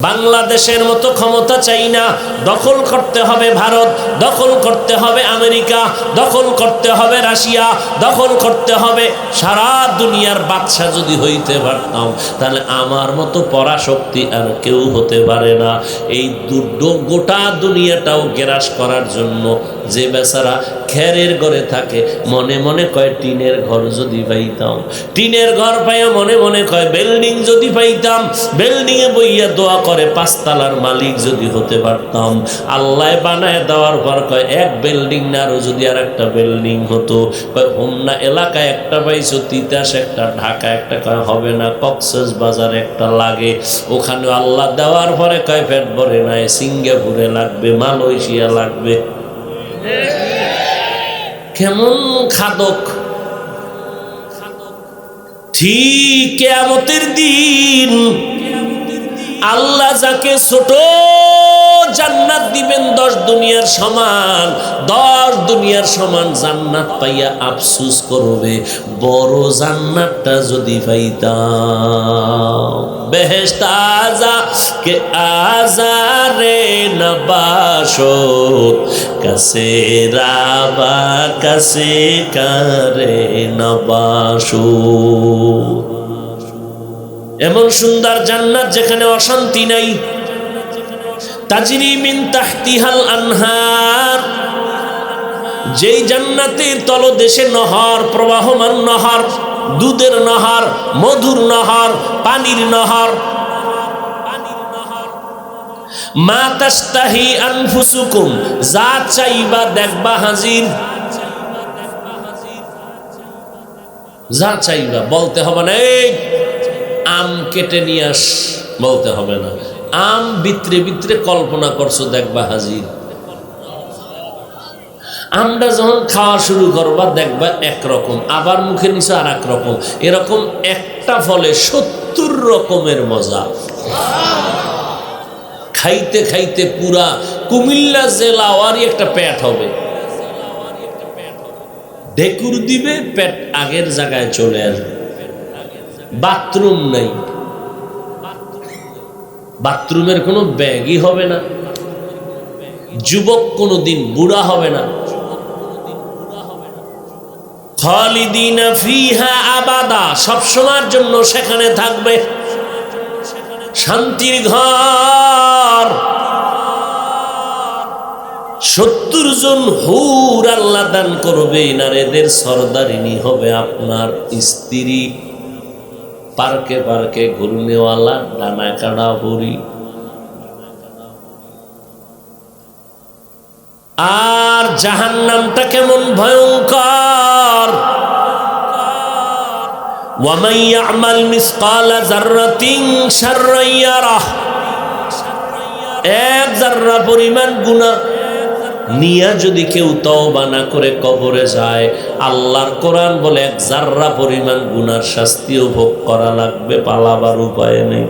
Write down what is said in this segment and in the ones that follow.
বাংলাদেশের মতো ক্ষমতা চাই না, দখল করতে হবে ভারত, দখল করতে হবে আমেরিকা, দখল করতে হবে রাশিয়া, দখল করতে হবে সারা দুনিয়ার বাদশা যদি হইতে পারতাম তাহলে আমার মতো পরাশক্তি আর কেউ হতে পারে না। এই গোটা দুনিয়াটাও গ্রাস করার জন্য যে বেচারা খেরের ঘরে থাকে মনে মনে কয় টিনের ঘর যদি পাইতাম, টিনের ঘর পাইয়া মনে মনে কয় বিল্ডিং যদি পাইতাম, বিল্ডিংয়ে বইয়া দোয়া করে পাঁচতলার মালিক যদি হতে পারতাম। আল্লাহ বানায় দেওয়ার পর কয় এক বিল্ডিং না আরো যদি আর একটা বিল্ডিং হতো, কয় হোমনা এলাকায় একটা পাইছো, তিতাস একটা, ঢাকা একটা, কয় হবে না, কক্সবাজার একটা লাগে। ওখানে আল্লাহ দেওয়ার পরে কয় পেট ভরে নাই, সিঙ্গাপুরে লাগবে, মালয়েশিয়া লাগবে। কেমন খাদক! ঠিক কিয়ামতের দিন আল্লাহ যাকে ছোট জান্নাত দিবেন 10 দুনিয়ার সমান, 10 দুনিয়ার সমান জান্নাত পাইয়া আফসোস করবে বড় জান্নাতটা যদি পাইতাম। বেহেশত আজা কে আজারে নবাশত কাসে রাবা কাসে কারে নবাশত। এমন সুন্দর জান্নাত যেখানে অশান্তি নাই, তাজরি মিন তাহতিহাল আনহার, যেই জান্নাতের তলদেশে নহর, প্রবাহমান নহর, দুধের নহর, মধুর নহর, পানির নহর। মা তাস্তাহি আনফুসুকুম, যা চাইবা দেখবা হাজির, যা চাইবা বলতে হবে না এই আম কেটে নিয়ে আস, বলতে হবে না। আম ভিতরে ভিতরে কল্পনা করছো দেখবা হাজির। আমটা যখন খাওয়া শুরু করবা দেখবা একরকম, আবার মুখে নিচে আর এক রকম, এরকম একটা ফলে 70 রকমের মজা। খাইতে খাইতে পুরা কুমিল্লা জেলাওয়ারই একটা পেট হবে, ঢেকুর দিবে, পেট আগের জায়গায় চলে আসবে। বাথরুম নাই, বাথরুমের কোনো ব্যাগই হবে না, যুবক কোনোদিন বুড়া হবে না। খালিদিনা ফিহা আবাদা, সব সময়ের জন্য সেখানে থাকবে, শান্তির ঘর। 70 জন হুর আল্লাহ দান করবেন, আর এদের সরদারিনী হবে আপনার স্ত্রী। পার্কে পার্কে ঘুরনেওয়ালা ডানা কাটা বুড়ি। আর জাহান্নামটা কেমন ভয়ঙ্কর! ওয়ামান ইয়ামাল মিসকালা যাররাতিন শাররান ইয়ারাহ, এক যাররা পরিমাণ গুনাহ নিয়া যদি কেউ তওবা না করে কবরে যায়, আল্লাহর কোরআন বলে এক জাররা পরিমাণ গুনার শাস্তিও ভোগ করা লাগবে, পালাবার উপায় নেই।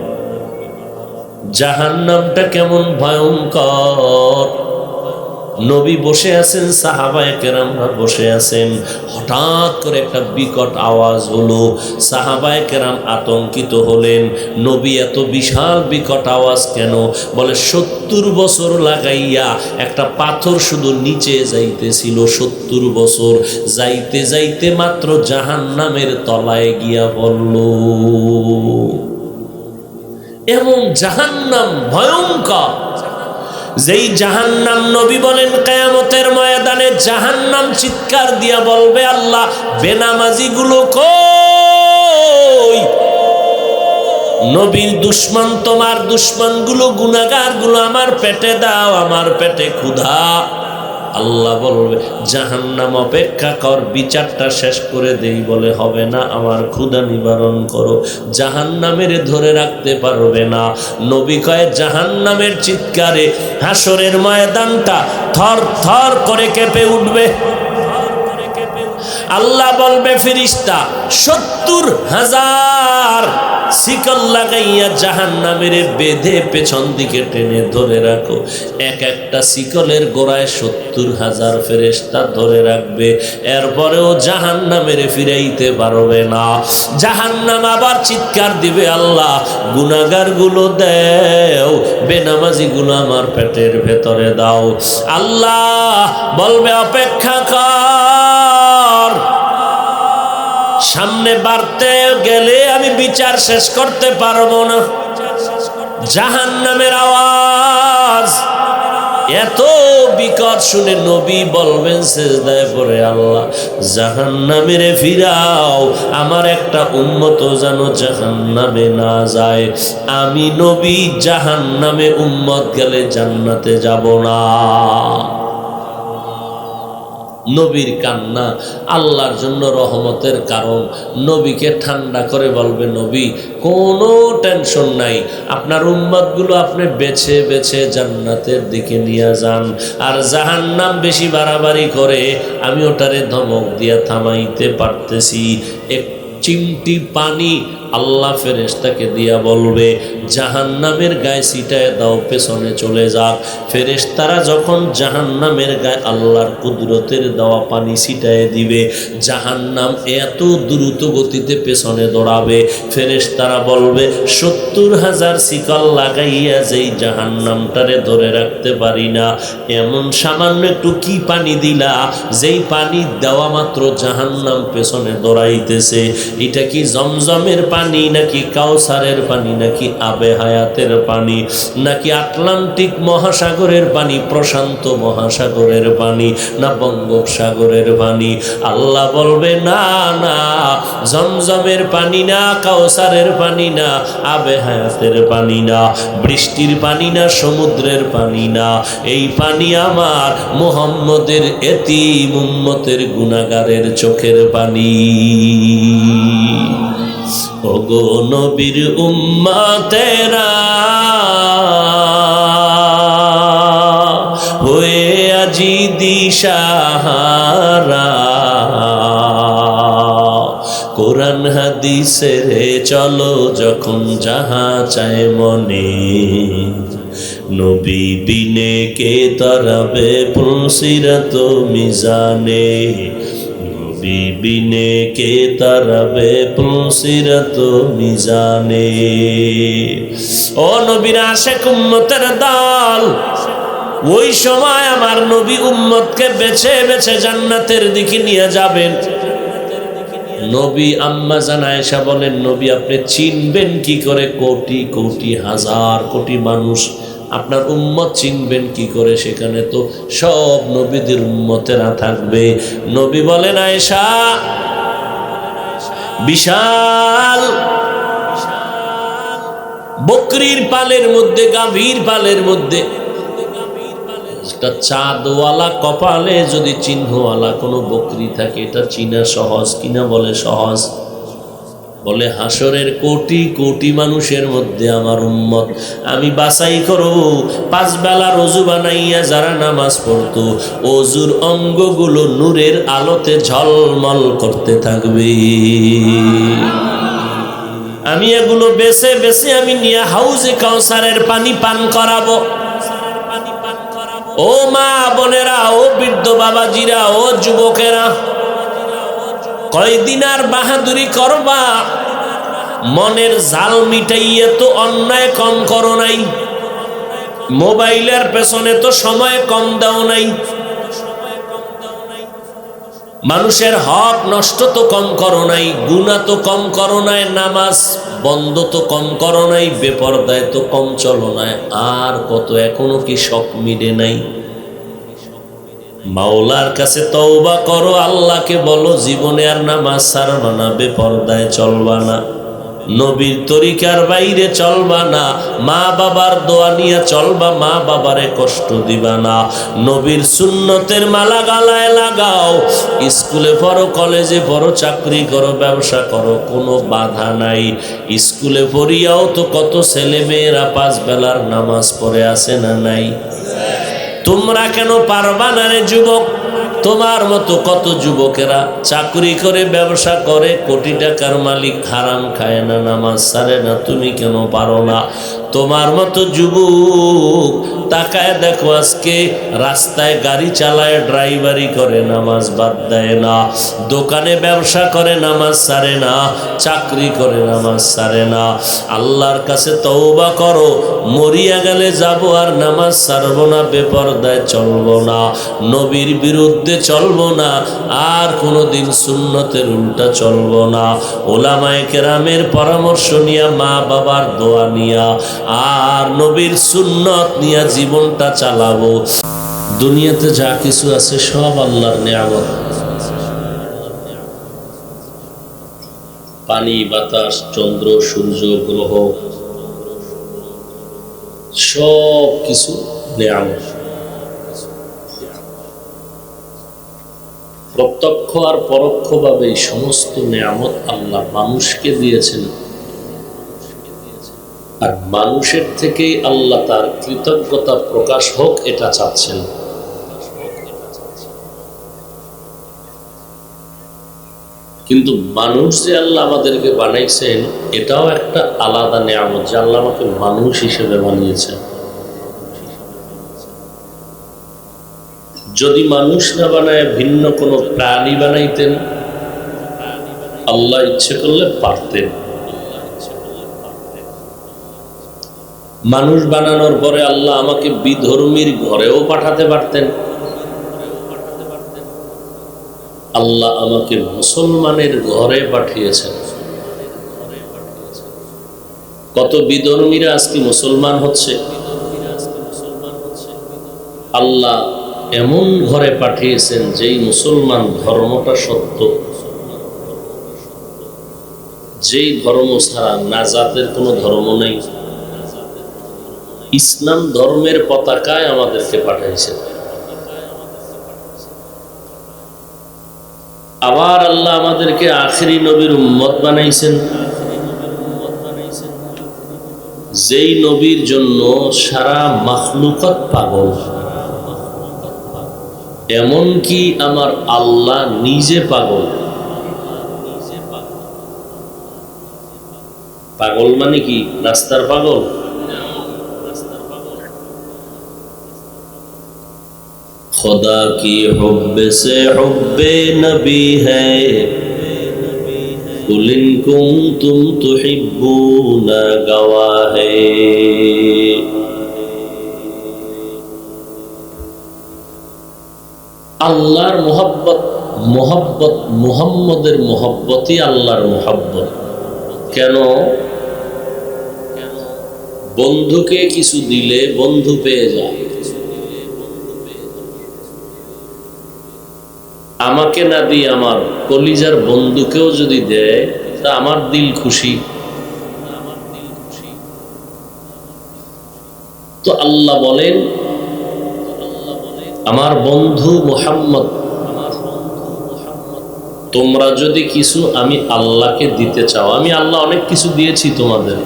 জাহান্নামটা কেমন ভয়ঙ্কর! নবী বসে আছেন, সাহাবায়ে কেরামরা বসে আছেন, হঠাৎ করে একটা বিকট আওয়াজ হলো। সাহাবায়ে কেরাম আতঙ্কিত হলেন, নবী এত বিশাল বিকট আওয়াজ কেন? বলে 70 বছর লাগাইয়া একটা পাথর শুধু নিচে যাইতেছিল, 70 বছর যাইতে যাইতে মাত্র জাহান্নামের তলায় গিয়া পড়ল। এমন জাহান্নাম ভয়ঙ্কর, যেই জাহান্নাম নবী বলেন কিয়ামতের ময়দানে জাহান্নাম চিৎকার দিয়া বলবে, আল্লাহ বেনামাজি গুলো কই? নবীর দুশমন, তোমার দুশমন গুলো, গুনাহগার গুলো আমার পেটে দাও, আমার পেটে ক্ষুধা। আল্লাহ বলবে জাহান্নাম অপেক্ষা কর, বিচারটা শেষ করে দেই। বলে হবে না, আমার ক্ষুধা নিবারণ করো। জাহান্নামের ধরে রাখতে পারবে না। নবী কয় জাহান্নামের চিৎকারে হাসরের ময়দানটা থর থর করে কেঁপে উঠবে। আল্লাহ বলবে ফেরেশতা 70,000 শিকল লাগাইয়া জাহান্নামের বেঁধে পেছন দিকে টেনে ধরে রাখো। এক একটা শিকলের গোড়ায় 70,000 ফেরেশতা ধরে রাখবে, এরপরেও জাহান্নামের ফিরাইতে পারবে না। জাহান্নাম আবার চিৎকার দিবে, আল্লাহ গুনাহগার গুলো দেও, বেনামাজিগুলো আমার পেটের ভেতরে দাও। আল্লাহ বলবে অপেক্ষা কর, সামনে বাড়তে গেলে আমি বিচার শেষ করতে পারবো না। জাহান্নামের আওয়াজ এত বিকট শুনে নবী বলবেন সিজদায় পড়ে, আল্লাহ জাহান্নামে ফিরাও, আমার একটা উম্মত যেন জাহান্নামে না যায়। আমি নবী জাহান্নামে উম্মত গেলে জান্নাতে যাব না। নবীর কান্না আল্লাহর জন্য রহমতের কারণ। নবীকে ঠান্ডা করে বলবে, নবী কোনো টেনশন নাই, আপনার উম্মতগুলো আপনি বেছে বেছে জান্নাতের দিকে নিয়ে যান। আর জাহান্নাম বেশি বাড়াবাড়ি করে আমি ওটারে ধমক দিয়া থামাইতে পারতেছি। এক চিমটি পানি আল্লাহ ফেরেশতাকে দিয়া বলবে, জাহান্নামের গায়ে ছিটায় দাও, পেছনে চলে যাক। ফেরেশতারা যখন জাহান্নামের গায়ে আল্লাহর কুদরতের দেওয়া পানি ছিটায় দিবে, জাহান্নাম এত দ্রুত গতিতে পেছনে দৌড়াবে। ফেরেশতারা বলবে, 70,000 শিকল লাগাইয়া যেই জাহান্নামটারে ধরে রাখতে পারি না, এমন সামান্য একটু কি পানি দিলা যেই পানি দেওয়া মাত্র জাহান্নাম পেছনে দৌড়াইতেছে। এটা কি জমজমের পানি, নাকি কাউসারের পানি, নাকি আবে হায়াতের পানি, নাকি আটলান্টিক মহাসাগরের পানি, প্রশান্ত মহাসাগরের পানি, না বঙ্গোপসাগরের পানি? আল্লাহ বলবে, না না, জমজমের পানি না, কাউসারের পানি না, আবে হায়াতের পানি না, বৃষ্টির পানি না, সমুদ্রের পানি না, এই পানি আমার মুহাম্মদের এতিম উম্মতের গুনাহগারের চোখের পানি। ওগো নবীর উম্মতেরা হয়ে আজি দিশাহারা, কোরআন হাদিসের চলো যখন যাহা চায় মনে, নবী বিনে কে তরাবে পুলসিরাত মিজানে, নবী বিনে কে তরাবে পুলসিরাত মিজানে। ও নবীর আশিক উম্মতের দল, ওই সময় আমার নবী উম্মতকে বেছে বেছে জান্নাতের দিকে নিয়ে যাবেন। নবী আম্মা জান আয়েশা বলেন, নবী আপনি চিনবেন কি করে? কোটি কোটি হাজার কোটি মানুষ, আপনার উম্মত চিনবেন কি করে? সেখানে তো সব নবীদের উম্মতেরা থাকবে। নবী বলেন, আয়েশা বিশাল বকরির পালের মধ্যে, গাভীর পালের মধ্যে একটা চাঁদওয়ালা কপালে যদি চিহ্নওয়ালা কোনো বকরি থাকে, এটা চিনা সহজ কিনা? বলে সহজ। বলে হাসরের কোটি কোটি মানুষের মধ্যে আমার উম্মত আমি বাছাই করব। 5 বেলা ওযু বানাইয়া যারা নামাজ পড়তো, ওযুর অঙ্গগুলো নূরের আলোতে ঝলমল করতে থাকবে। আমি এগুলো বেছে বেছে আমি নিয়ে হাউজে কাউসারের পানি পান করাবো। ও মা বোনেরা, ও বৃদ্ধ বাবাজিরা, ও যুবকেরা, কয়দিন আর বাহাদুরি করবা? মনের জাল মিটাইয়ে তো অন্যায় কম করো নাই, মোবাইলের পেছনে তো সময় কম দাও নাই, মানুষের হক নষ্ট তো কম করো নাই, গুনাহ তো কম করো নাই, নামাজ বন্ধ তো কম করো নাই, বেপরদায় তো কম চলো নাই। আর কত এখনো কি শখ মিটে নাই? মাওলার কাছে তওবা করো, আল্লাহকে বলো জীবনে আর নামাজ ছাড়বা না, বেপরদায় চলবা না, নবীর তরিকার বাইরে চলবা না, মা বাবার দোয়া নিয়ে চলবা, মা বাবারে কষ্ট দিবা না, নবীর সুন্নতের মালা গালায় লাগাও, স্কুলে পড়ো, কলেজে পড়ো, চাকরি করো, ব্যবসা করো, কোনো বাধা নাই। স্কুলে পড়িয়াও তো কত ছেলে মেয়েরা 5 বেলার নামাজ পড়ে আছে না নাই? তোমরা কেন পারবা না রে যুবক? তোমার মতো কত যুবকেরা চাকরি করে, ব্যবসা করে, কোটি টাকার মালিক, হারাম খায় না, নামাজ ছাড়ে না, তুমি কেন পারো না? তোমার মতো যুবক তাকায় দেখো আজকে রাস্তায় গাড়ি চালায়, ড্রাইভারি করে, নামাজ বাদ দেয় না, দোকানে ব্যবসা করে, নামাজ ছাড়ে না, চাকরি করে, নামাজ ছাড়ে না। আল্লাহর কাছে তওবা করো, মরিয়া গেলে যাব আর নামাজ ছাড়বো না, বেপরদায় চলবো না, নবীর বিরুদ্ধে চলবো না, আর কোনোদিন সুন্নতের উল্টা চলবো না। ওলামায়ে কেরামের পরামর্শ নিয়া, মা বাবার দোয়া নিয়া, আর নবীর সুন্নত নিয়া জীবনটা চালাবো। দুনিয়াতে যা কিছু আছে সব আল্লাহর নিয়ামত। পানি, বাতাস, চন্দ্র, সূর্য, গ্রহ, সব কিছু নিয়ামত। প্রত্যক্ষ আর পরোক্ষভাবে এই সমস্ত নিয়ামত আল্লাহ মানুষকে দিয়েছেন, আর মানুষের থেকেই আল্লাহ তার কৃতজ্ঞতা প্রকাশ হোক এটা চাচ্ছেন। কিন্তু মানুষ যে আল্লাহ আমাদেরকে বানাইছেন এটাও একটা আলাদা নিয়ামত, যে আল্লাহ আমাকে মানুষ হিসেবে বানিয়েছেন। যদি মানুষ না বানায় ভিন্ন কোনো প্রাণী বানাইতেন, আল্লাহ ইচ্ছে করলে পারতেন। মানুষ বানানোর পরে আল্লাহ আমাকে বিধর্মীর ঘরেও পাঠাতে পারতেন। আল্লাহ আমাকে মুসলমানের ঘরে পাঠিয়েছেন। কত বিধর্মীরা আজকে মুসলমান হচ্ছে। আল্লাহ এমন ঘরে পাঠিয়েছেন যেই মুসলমান ধর্মটা সত্য, যেই ধর্ম ছাড়া নাজাতের কোনো ধর্ম নেই। ইসলাম ধর্মের পতাকায় আমাদেরকে পাঠাইছেন। আবার আল্লাহ আমাদেরকে আখেরি নবীর উম্মত বানাইছেন, যেই নবীর জন্য সারা মাখলুকাত পাগল। এমনকি আমার আল্লাহ নিজে পাগল। পাগল মানে কি রাস্তার পাগল? खुदा की हुब्ब से हुब्बे नबी है, कुल इन कुंतुम तुहिब्बून गवाह है। আল্লাহর মোহাব্বত, মোহাব্বত মুহাম্মদের মোহাব্বতই আল্লাহর মোহাব্বত। কেন? বন্ধুকে কিছু দিলে বন্ধু পেয়ে যায়, আমাকে না দিয়ে আমার কলিজার বন্ধুকেও যদি দেয় তা আমার দিল খুশি। তো আল্লাহ বলেন, আমার বন্ধু মুহাম্মদ, তোমরা যদি কিছু আমি আল্লাহকে দিতে চাও, আমি আল্লাহ অনেক কিছু দিয়েছি তোমাদের,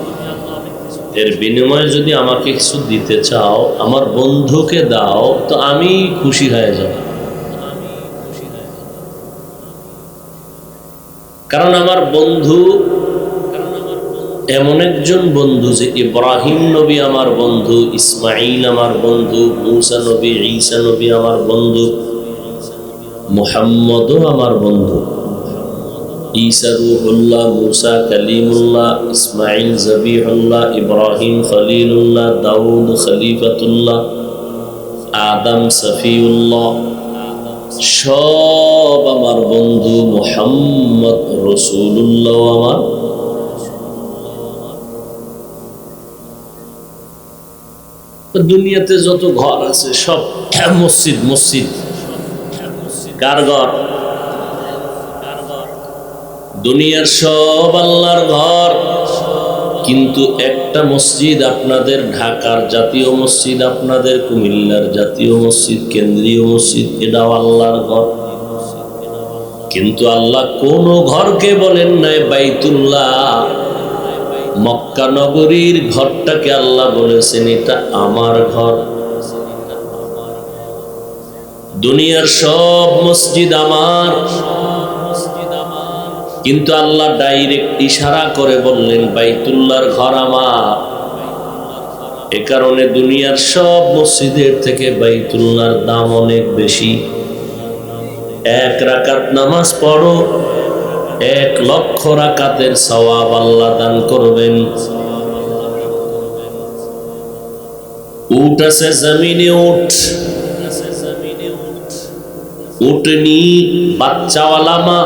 এর বিনিময়ে যদি আমাকে কিছু দিতে চাও, আমার বন্ধুকে দাও, তো আমি খুশি হয়ে যাব। কারণ আমার বন্ধু এমন একজন বন্ধু যে ইব্রাহিম নবী আমার বন্ধু, ইসমাইল আমার বন্ধু, মুসা নবী, ঈসা নবী আমার বন্ধু, মুহাম্মদও আমার বন্ধু। ঈসা রূহুল্লাহ, মুসা কালিমুল্লাহ, ইসমাইল জবিহুল্লাহ, ইব্রাহিম খলিলুল্লাহ, দাউদ খলিফাতুল্লাহ, আদম সফিউল্লাহ, সব আমার বন্ধু। মুহাম্মদ রাসূলুল্লাহ আমার। দুনিয়াতে যত ঘর আছে সব মসজিদ। মসজিদ কার ঘর? দুনিয়ার সব আল্লাহর ঘর, কিন্তু একটা মসজিদ আপনাদের ঢাকার জাতীয় মসজিদ, আপনাদের কুমিল্লার জাতীয় মসজিদ, কেন্দ্রীয় মসজিদ, এটাও আল্লাহর ঘর। কিন্তু আল্লাহ কোন ঘরকে বলেন নাই বাইতুল্লাহ। মক্কা নগরীর ঘরটাকে আল্লাহ বলেছেন এটা আমার ঘর। দুনিয়ার সব মসজিদ আমার, কিন্তু আল্লাহ ডাইরেক্ট ইশারা করে বললেন বাইতুল্লাহর ঘর আমার। এ কারণে দুনিয়ার সব মসজিদের থেকে বাইতুল্লাহর দাম অনেক বেশি। 1 রাকাত নামাজ পড়ো, 1 লক্ষ রাকাতের সওয়াব আল্লাহ দান করবেন। উট আছে জমিনে, উটনি বাচ্চাওয়ালা মা,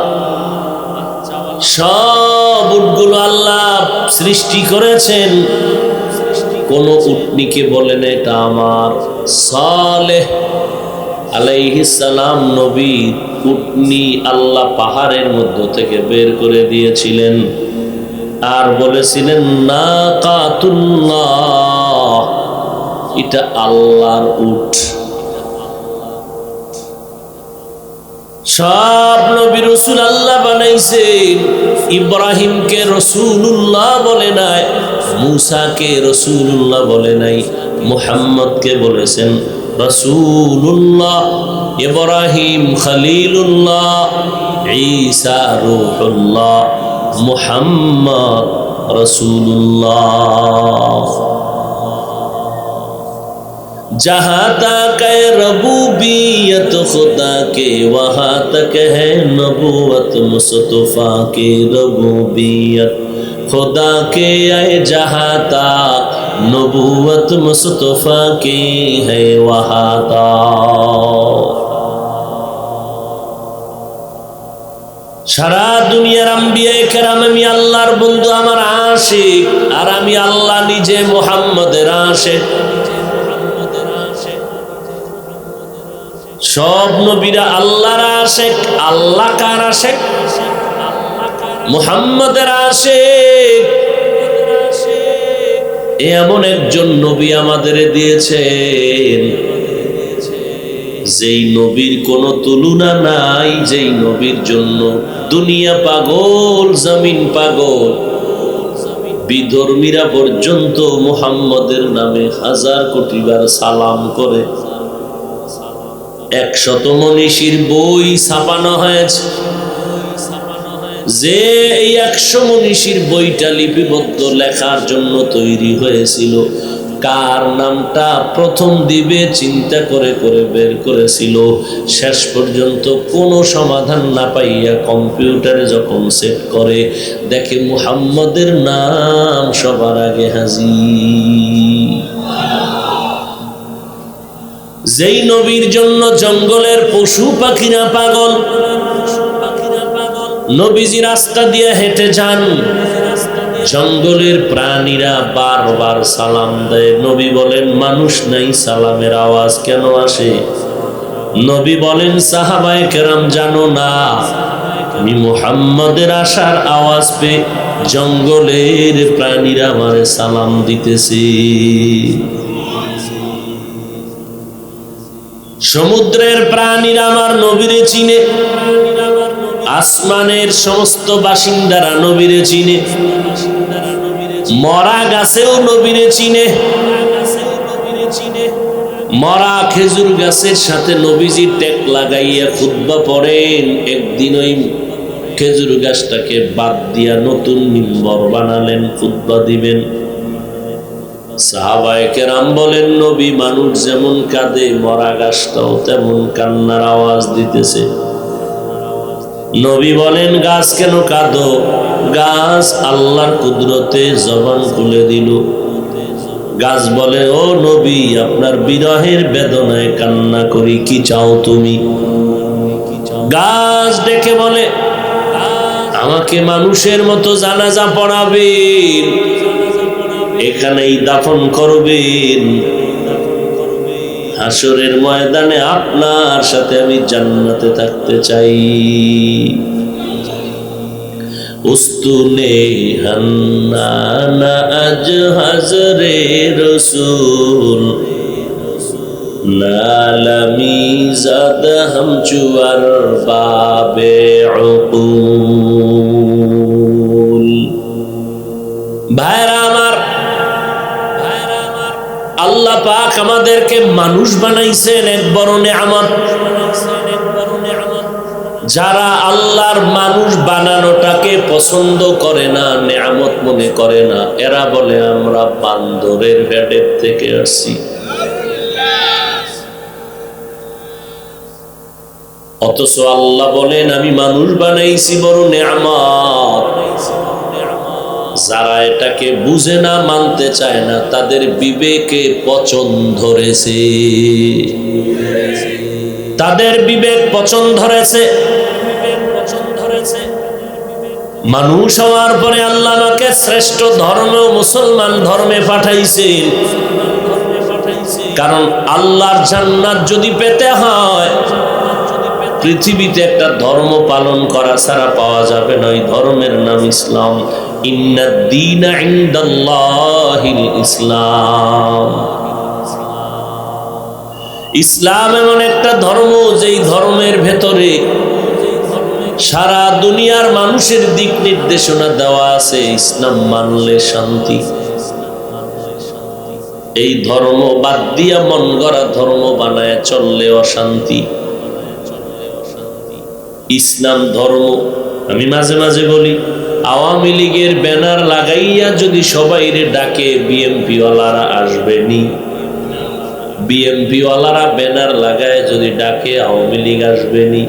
সব উটগুলো আল্লাহ সৃষ্টি করেছেন। কোন উটনিকে বলেন এটা আমার। সালেহ আলাইহিস সালাম নবী উটনি আল্লাহ পাহাড়ের মধ্য থেকে বের করে দিয়েছিলেন আর বলেছিলেন নাকাতুল্লাহ, এটা আল্লাহর উট। সব নবী রাসূল আল্লাহ বানাইছেন। ইব্রাহিমকে রাসূলুল্লাহ বলে নাই, মূসাকে রাসূলুল্লাহ বলে নাই, মুহাম্মদকে বলেছেন রাসূলুল্লাহ, ইব্রাহিম খলিলুল্লাহ, ঈসা রূহুল্লাহ, মুহাম্মদ রাসূলুল্লাহ। जहाँ तक है रबूबियत खुदा के वहाँ तक है नबूवत मुस्तफा के। रबूबियत खुदा के है जहाँ तक नबूवत मुस्तफा की है वहाँ तक। সারা দুনিয়ার আম্বিয়া কেরাম আমি আল্লাহর বন্ধু, আমার আশিক, আর আমি আল্লাহ নিজে মুহাম্মদের আশিক। সব নবীরা আল্লাহর আশিক। আল্লাহ কার আশিক? মুহাম্মদের আশিক। এমন একজন নবী আমাদের দিয়েছেন যেই নবীর কোনো তুলনা নাই, যেই নবীর জন্য দুনিয়া পাগল, জমিন পাগল, বিধর্মীরা পর্যন্ত মুহাম্মদের নামে 1000 কোটি বার সালাম করে। 100 মনীষীর বই ছাপানো হয়েছে, যে এই 100 মনীষীর বইটা লিপিবদ্ধ লেখার জন্য তৈরি হয়েছিল, কার নামটা প্রথম দিবে চিন্তা করে করে বের করেছিল। শেষ পর্যন্ত কোনো সমাধান না পাইয়া কম্পিউটারে যখন সেট করে দেখে মুহাম্মদের নাম সবার আগে হাজির। যেই নবীর জন্য জঙ্গলের পশু পাখিরা পাগল, নবীজি রাস্তা দিয়ে হেঁটে যান, জঙ্গলের প্রাণীরা বারবার সালাম দেয়। নবী বলেন মানুষ নাই, সালামের আওয়াজ কেন আসে? নবী বলেন সাহাবায়ে কেরাম জানো না, আমি মুহাম্মদের আসার আওয়াজ পেয়ে জঙ্গলের প্রাণীরা আমারে সালাম দিতেছে। সমুদ্রের প্রাণীরা আমার নবীরে চিনে, আসমানের সমস্ত বাসিন্দারা নবীরে চিনে, মরা গাছেও নবীরে চিনে। মরা খেজুর গাছের সাথে নবীজি টেক লাগাইয়া খুতবা পড়েন। একদিন ওই খেজুর গাছটাকে বাদ দিয়া নতুন মিম্বর বানালেন, খুতবা দিবেন। সাহাবায়ে কেরাম বলেন নবী মানুষ যেমন কাঁদে, মরা গাছটাও তেমন কান্নার আওয়াজ দিতেছে। নবী বলেন গাছ কেন কাঁদো? গাছ আল্লাহর কুদরতে জবান খুলে দিল। গাছ বলে ও নবী আপনার বিরহের বেদনায় কান্না করি, কি চাও তুমি? গাছ ডেকে বলে আমাকে মানুষের মতো জানাজা পড়াবেন, এখানেই দাফন করবেন, হাসরের ময়দানে আপনার সাথে আমি জান্নাতে থাকতে চাই। উস্তুনে হান্নানা আজ হাজরে রসুল, নালামি জাদ হাম চুয়ার বাবে উকুল। ভাইরা আমার, আল্লাহ পাক আমাদেরকে মানুষ বানাইছেন, এক বড় নেয়ামত। যারা আল্লাহর মানুষ বানানোটাকে পছন্দ করে না, নেয়ামত মনে করে না, এরা বলে আমরা বান্দরের ভেড়ের থেকে আসছি। অথচ আল্লাহ বলেন আমি মানুষ বানাইছি বড় নেয়ামত। যারা এটাকে বুঝে না, মানতে চায় না, তাদের বিবেকে পচন ধরেছে, তাদের বিবেক পচন ধরেছে। মানুষ হওয়ার পরে আল্লাহ আমাকে শ্রেষ্ঠ ধর্ম মুসলমান ধর্মে পাঠাইছেন। কারণ আল্লাহর জান্নাত যদি পেতে হয়, পৃথিবীতে একটা ধর্ম পালন করা ছাড়া পাওয়া যাবে না। ওই ধর্মের নাম ইসলাম। ইন্নাদ-দীনা ইনদাল্লাহিল ইসলাম। ইসলাম এমন একটা ধর্ম, যেই ধর্মের ভেতরে সারা দুনিয়ার মানুষের দিক নির্দেশনা দেওয়া আছে। ইসলাম মানলে শান্তি। এই ধর্ম বাদ দিয়া মন গড়া ধর্ম বানায় চললে অশান্তি। ইসলাম ধর্ম, আমি মাঝে মাঝে বলি, আওয়ামী লীগের ব্যানার লাগাইয়া যদি সবাইরে ডাকে, বিএমপি ওয়ালারা আসবেনি। বিএমপি ওয়ালারা ব্যানার লাগায় যদি ডাকে, আওয়ামী লীগ আসবেনি।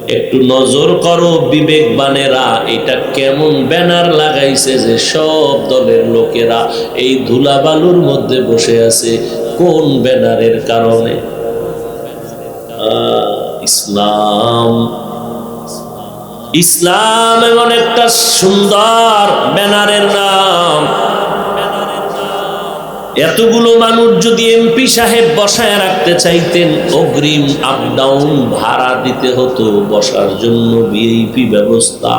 একটু নজর করো বিবেকবানেরা, এটা কেমন ব্যানার লাগাইছে যে সব দলের লোকেরা এই ধুলাবালুর মধ্যে বসে আছে। কোন ব্যানারের কারণে? ইসলাম। ইসলাম এমন একটা সুন্দর ব্যানারের নাম। এতগুলো মানুষ যদি এমপি সাহেব বসায় রাখতে চাইতেন, অগ্রিম আপ ডাউন ভাড়া দিতে হতো, বসার জন্য ভিআইপি ব্যবস্থা,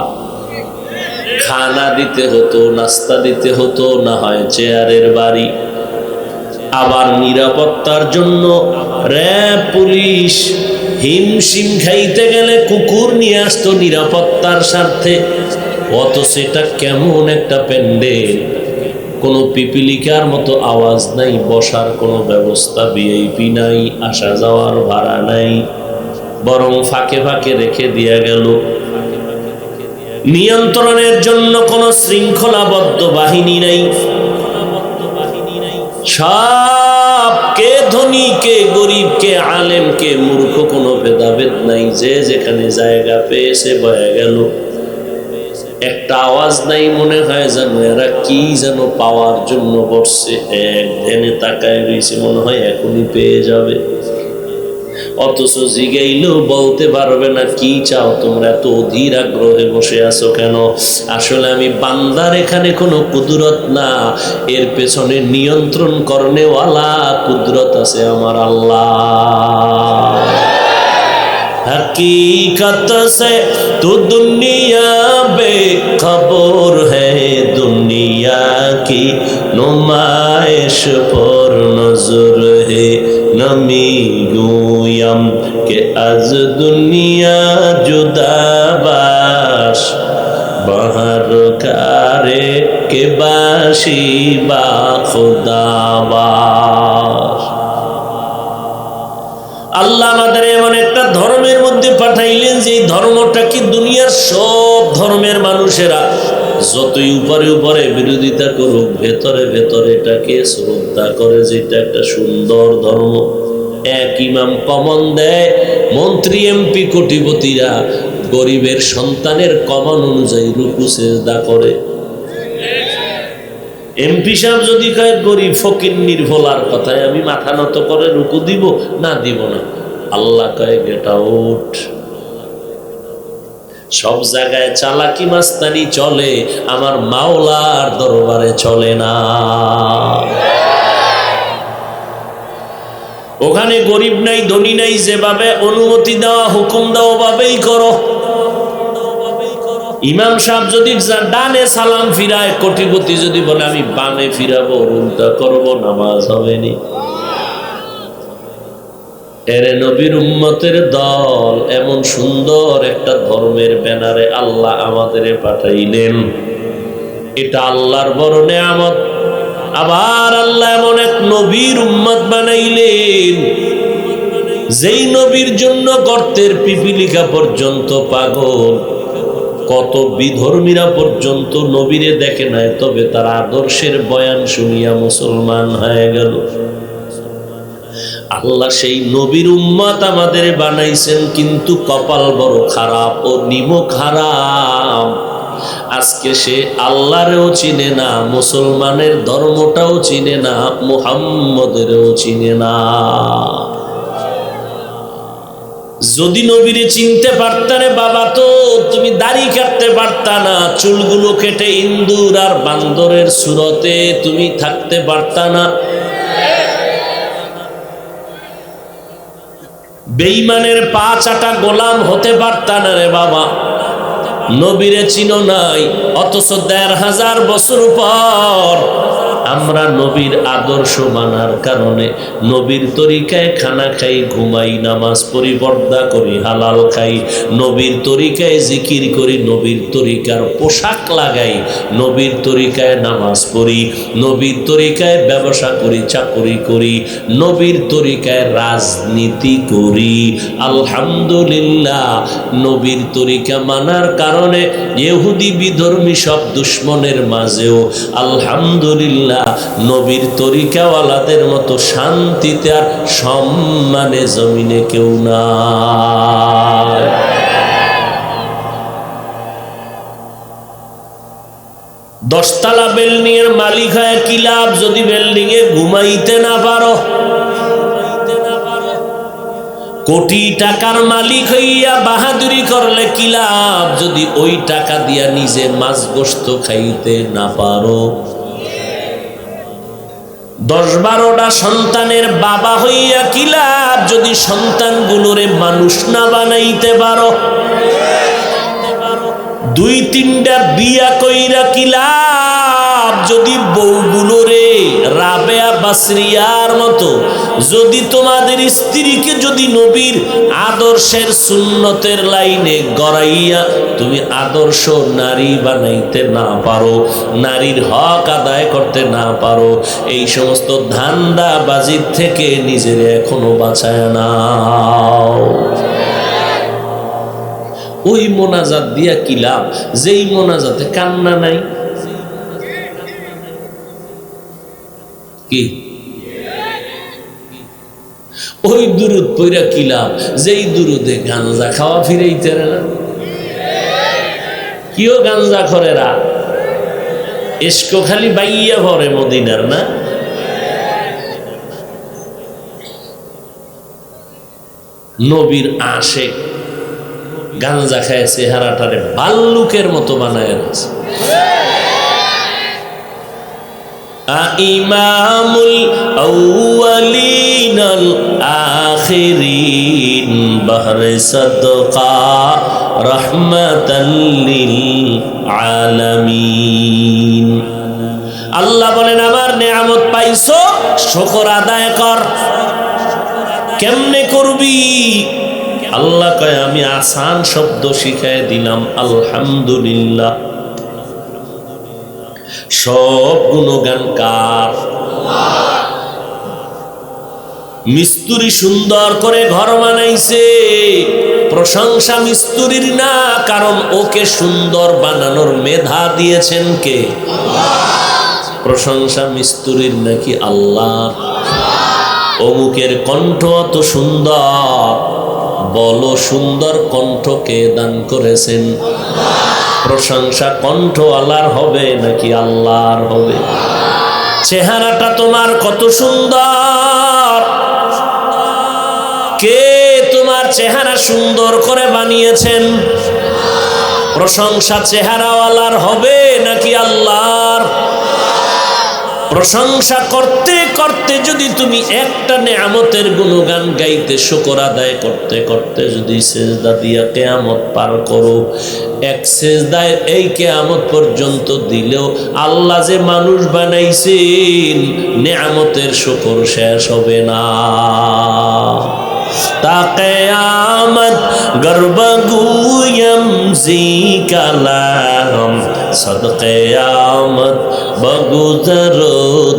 খানা দিতে হতো, নাস্তা দিতে হতো, না হয় চেয়ারের বাড়ি। আবার নিরাপত্তার জন্য র্যাব, পুলিশ হিমশিম খাইতে গেলে কুকুর নিয়ে আসতো নিরাপত্তার স্বার্থে। অত সেটা কেমন একটা প্যান্ডেল, কোনো পিপিলিকার মতো আওয়াজ নাই, বসার কোনো ব্যবস্থা, ভিআইপি নাই, আসা যাওয়ার ভাড়া নাই, বরং ফাঁকে ফাঁকে রেখে দিয়া গেল। নিয়ন্ত্রণের জন্য কোনো শৃঙ্খলাবদ্ধ বাহিনী নাই। সব কে ধনী, কে গরিব, কে আলেম, কে মূর্খ, কোনো ভেদাভেদ নাই। যে যেখানে জায়গা পেয়েছে বয়ে গেল। একটা আওয়াজ নাই, মনে হয় যেন এরা কি যেন পাওয়ার জন্য বসছে। এক ধ্যানে তাকায় রয়েছে, মনে হয় এখনই পেয়ে যাবে। অথচ জিগাইলেও বলতে পারবে না কি চাও তোমরা, এত অধীর আগ্রহে বসে আছো কেন? আসলে আমি বান্দার এখানে কোনো কুদরত না, এর পেছনে নিয়ন্ত্রণ করনেওয়ালা কুদরত আছে আমার আল্লাহ। हकीकत से तो दुनिया बेखबर है, दुनिया की नुमाइश पर नजर है। नमी गोयम के आज दुनिया जुदाबाश, बाहर कारे के बाशी बा खुदाबाश। আল্লাহ আমাদের এমন একটা ধর্মের মধ্যে পাঠাইলেন, যে ধর্মটা কি দুনিয়ার সব ধর্মের মানুষেরা যতই উপরে উপরে বিরোধিতা করুক, ভেতরে ভেতরে এটাকে শ্রদ্ধা করে, যেটা একটা সুন্দর ধর্ম। এক ইমাম কমন দেয়, মন্ত্রী এমপি কোটিপতিরা গরিবের সন্তানের কমন অনুযায়ী রুকু সেজদা করে। এমপি সাহেব যদি কয় গরিব ফকির নির্ভলার কথায় আমি মাথা নত করে রুকু দিব না, দিব না। আল্লাহ কয় গেট আউট। সব জায়গায় চালাকি মাস্তানি চলে, আমার মাওলার দরবারে চলে না। ওখানে গরিব নাই, ধনী নাই, যেভাবে অনুমতি দেওয়া, হুকুম দেওয়া ভাবেই করো। ইমাম সাহেব যদি ডানে সালাম ফিরায়, কোটিপতি যদি বলে আমি বামে ফিরাবো, উল্টা করবো, নামাজ হবে নি। এরে নবীর উম্মতের দল, এমন সুন্দর একটা ধর্মের ব্যানারে আল্লাহ আমাদের পাঠাইলেন। এটা আল্লাহর বড় নেয়ামত। আবার আল্লাহ এমন এক নবীর উম্মত বানাইলেন, যেই নবীর জন্য গর্তের পিপিলিকা পর্যন্ত পাগল, কত বিধর্মীরা পর্যন্ত নবীরে দেখে নাই, তবে তার আদর্শের বয়ান শুনিয়া মুসলমান হয়ে গেল। আল্লাহ সেই নবীর উম্মত আমাদের বানাইছেন, কিন্তু কপাল বড় খারাপ ও নিমক হারাম। আজকে সে আল্লাহরেও চিনে না, মুসলমানের ধর্মটাও চিনে না, মুহাম্মদেরও চিনে না। যদি নবীরে চিনতে পারতা রে বাবা, তো তুমি দাড়ি কাটতে পারতা না, চুলগুলো কেটে ইন্দুর আর বান্দরের সুরতে তুমি থাকতে পারতা না। বেঈমানের পা চাটা গোলাম হতে পারতা না রে বাবা। নবীরে চিনো নাই, অথচ ১৫০০ বছর পর আমরা নবীর আদর্শ মানার কারণে নবীর তরিকায় খানা খাই, ঘুমাই, নামাজ পড়ি, পর্দা করি, হালাল খাই, নবীর তরিকায় জিকির করি, নবীর তরিকার পোশাক লাগাই, নবীর তরিকায় নামাজ পড়ি, নবীর তরিকায় ব্যবসা করি, চাকরি করি, নবীর তরিকায় রাজনীতি করি। আলহামদুলিল্লাহ, নবীর তরিকা মানার কারণে ইহুদি বিধর্মী সব দুশ্মনের মাঝেও আলহামদুলিল্লাহ নবীর তরিকাওয়ালাদের মতো শান্তিতে আর সম্মানে জমিনে কেউ নাই। দশতলা বিল্ডিং এর মালিক হয়ে কি লাভ যদি বিল্ডিং এ ঘুমাইতে না পারো? কোটি টাকার মালিক হইয়া বাহাদুরি করলে কি লাভ যদি ওই টাকা দিয়া নিজে মাছ গোশত খাইতে না পারো? ১০-১২টা সন্তানের বাবা হইয়া কি লাভ যদি সন্তানগুলোরে মানুষ না বানাইতে পারো? ২-৩টা বিয়া কইরা কি লাভ যদি বউগুলোরে রাবেয়া বাসরিয়ার মতো, যদি তোমাদের স্ত্রীকে যদি নবীর আদর্শের সুন্নতের লাইনে গড়াইয়া তুমি আদর্শ নারী বানাইতে না পারো, নারীর হক আদায় করতে না পারো, এই সমস্ত ধান্দাবাজির থেকে নিজের এখনো বাঁচায় নাও। ওই মোনাজাত দিয়া কি লাভ যেই মোনাজাতে কান্না নাই? কি ওই দুরুদ পইরা কি লাভ যেই দুরুদে গাঞ্জা খাওয়া ফিরাইতে না? কিও গাঞ্জা খরেরা এসকো খালি বাইয়া ভরে মদিনার না। নবীর আশেক গাঞ্জা খায় চেহারাটারে বাল্লুকের মতো বানায় আছে। ইমামুল আউয়ালিনাল আখিরিন বাহরে সাদকা রাহমাতাল লিল আলামিন। আল্লাহ বলেন আমার নেয়ামত পাইছো, শুকর আদায় কর। কেমনে করবি? আল্লাহ কয় আমি আসান শব্দ শিখায় দিলাম, আলহামদুলিল্লাহ। সব গুণগান কার? মিস্ত্রি সুন্দর করে ঘর বানাইছে, প্রশংসা মিস্ত্রির না, কারণ ওকে সুন্দর বানানোর মেধা দিয়েছেন কে? প্রশংসা মিস্ত্রির নাকি আল্লাহ? অমুকের কণ্ঠ অত সুন্দর, বলো সুন্দর কণ্ঠকে দান করেছেন? প্রশংসা কণ্ঠ আল্লাহর হবে নাকি আল্লাহর হবে? চেহারাটা তোমার কত সুন্দর, কে তোমার চেহারা সুন্দর করে বানিয়েছেন? প্রশংসা চেহারাওয়ালার হবে নাকি আল্লাহর? প্রশংসা করতে করতে যদি তুমি একটা নেয়ামতের গুণগান গাইতে শুকর আদায় করতে করতে যদি সেজদা দিয়া কিয়ামত পার করো, এক সেজদায় এই কিয়ামত পর্যন্ত দিলেও আল্লাহ যে মানুষ বানাইছেন নেয়ামতের শুকর শেষ হবে না। تا قیامت گربگویم زی کلام صد قیامت بگذر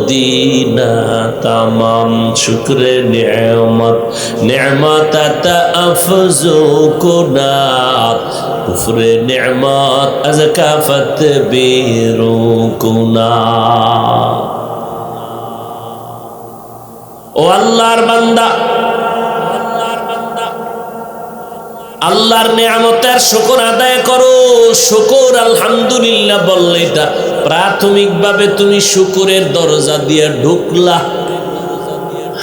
دینا تمام شکر نعمت نعمتت افزو کنات کفر نعمت از کافت بیرو کنات ও আল্লাহর বান্দা আল্লাহর নিয়ামতের শুকর আদায় করো শুকর আলহামদুলিল্লাহ বললে এটা প্রাথমিকভাবে তুমি শুকরের দরজা দিয়ে ঢুকলা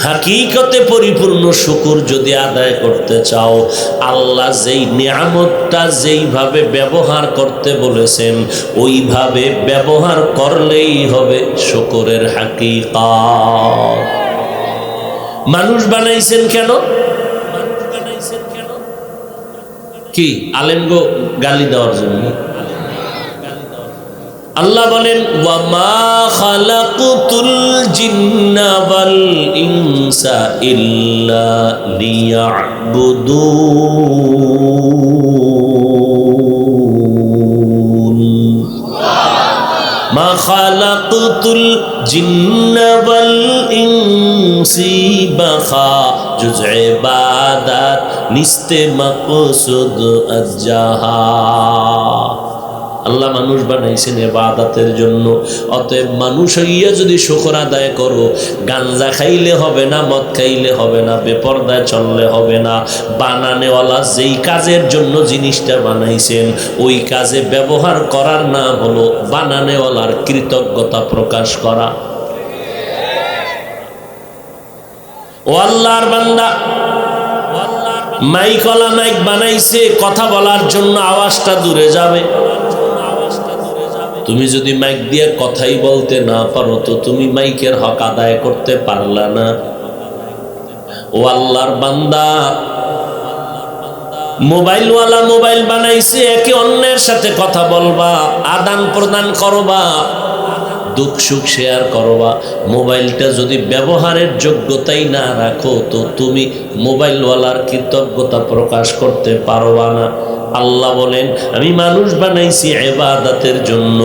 হাকিকতে পরিপূর্ণ শুকর যদি আদায় করতে চাও আল্লাহ যেই নিয়ামতটা যেইভাবে ব্যবহার করতে বলেছেন ওইভাবে ব্যবহার করলেই হবে শুকরের হাকিকত মানুষ বানাইছেন কেন কি আলেমগো গালি দেওয়ার জন্য আল্লাহ বলেন ওয়ামা খালাকুতুল জিন্না ওয়াল ইনসা ইল্লা লিয়াবুদুন মা খালাকুতুল জিন্না ওয়াল ইনসি বাখা জুজ ইবাদাত নিস্তে মাকসুদ আজ্জাহা আল্লাহ মানুষ বানাইছেন ইবাদতের জন্য অতএব মানুষ হইয়া যদি শুকর আদায় করো গাঞ্জা খাইলে হবে না মদ খাইলে হবে না বেপরদায় চললে হবে না বানানেওয়ালা যেই কাজের জন্য জিনিসটা বানাইছেন ওই কাজে ব্যবহার করার নাম হলো বানানেওয়ালার কৃতজ্ঞতা প্রকাশ করা ও আল্লাহর বান্দা মাইকলা মাইক বানাইছে কথা বলার জন্য আওয়াজটা দূরে যাবে তুমি যদি মাইক দিয়ে কথাই বলতে না পারো তো তুমি মাইকের হক আদায় করতে পারলা না ও আল্লাহর বান্দা মোবাইলওয়ালা মোবাইল বানাইছে একে অন্যের সাথে কথা বলবা আদান প্রদান করবা দুঃখ সুখ শেয়ার করবা মোবাইলটা যদি ব্যবহারের যোগ্যতাই না রাখো তো তুমি মোবাইলওয়ালার কৃতজ্ঞতা প্রকাশ করতে পারবা না আল্লাহ বলেন আমি মানুষ বানাইছি ইবাদতের জন্য